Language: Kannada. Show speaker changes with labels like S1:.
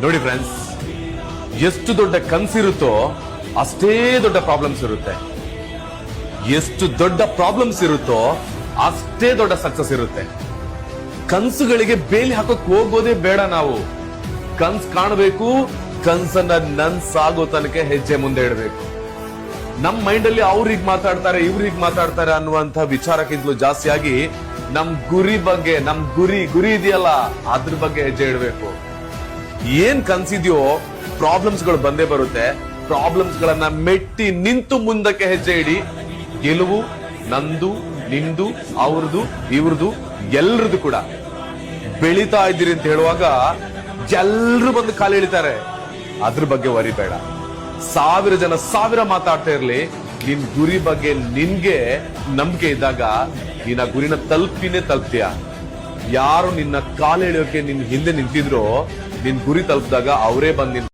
S1: ನೋಡಿ ಫ್ರೆಂಡ್ಸ್, ಎಷ್ಟು ದೊಡ್ಡ ಕನ್ಸಿರುತ್ತೋ ಅಷ್ಟೇ ದೊಡ್ಡ ಪ್ರಾಬ್ಲಮ್ಸ್ ಇರುತ್ತೆ. ಎಷ್ಟು ದೊಡ್ಡ ಪ್ರಾಬ್ಲಮ್ಸ್ ಇರುತ್ತೋ ಅಷ್ಟೇ ದೊಡ್ಡ ಸಕ್ಸಸ್ ಇರುತ್ತೆ. ಕನ್ಸುಗಳಿಗೆ ಬೇಲಿ ಹಾಕೋಕ್ ಹೋಗೋದೇ ಬೇಡ. ನಾವು ಕನ್ಸ್ ಕಾಣಬೇಕು, ಕನ್ಸನ್ನ ನನ್ಸಾಗೋ ತನಕ ಹೆಜ್ಜೆ ಮುಂದೆ ಇಡಬೇಕು. ನಮ್ ಮೈಂಡ್ ಅಲ್ಲಿ ಅವ್ರಿಗೆ ಮಾತಾಡ್ತಾರೆ, ಇವ್ರಿಗೆ ಮಾತಾಡ್ತಾರೆ ಅನ್ನುವಂತ ವಿಚಾರಕ್ಕಿಂತಲೂ ಜಾಸ್ತಿಯಾಗಿ ನಮ್ ಗುರಿ ಬಗ್ಗೆ, ನಮ್ ಗುರಿ ಇದೆಯಲ್ಲ ಅದ್ರ ಬಗ್ಗೆ ಹೆಜ್ಜೆ ಇಡಬೇಕು. ಏನ್ ಕನ್ಸಿದ್ಯೋ ಪ್ರಾಬ್ಲಮ್ಸ್ ಗಳು ಬಂದೇ ಬರುತ್ತೆ. ಪ್ರಾಬ್ಲಮ್ಸ್ ಗಳನ್ನ ಮೆಟ್ಟಿ ನಿಂತು ಮುಂದಕ್ಕೆ ಹೆಜ್ಜೆ ಇಡಿ. ಗೆಲುವು ನಂದು, ನಿಂದು, ಅವ್ರದು, ಇವ್ರದು, ಎಲ್ರದು ಕೂಡ. ಬೆಳೀತಾ ಇದ್ದೀರಿ ಅಂತ ಹೇಳುವಾಗ ಎಲ್ರು ಬಂದು ಕಾಲು ಎಳಿತಾರೆ, ಅದ್ರ ಬಗ್ಗೆ ವರಿ ಬೇಡ. 1000 ಜನ 1000 ಮಾತಾಡ್ತಾ ಇರ್ಲಿ, ನಿನ್ ಗುರಿ ಬಗ್ಗೆ ನಿನ್ಗೆ ನಂಬಿಕೆ ಇದ್ದಾಗ ನೀನ್ ಆ ಗುರಿನ ತಲುಪ್ತೀಯ. ಯಾರು ನಿನ್ನ ಕಾಲು ಎಳೆಯೋಕೆ ನಿನ್ ಹಿಂದೆ ನಿಂತಿದ್ರೋ, ನಿನ್ ಗುರಿ ತಲುಪಿದಾಗ ಅವರೇ ಬಂದ್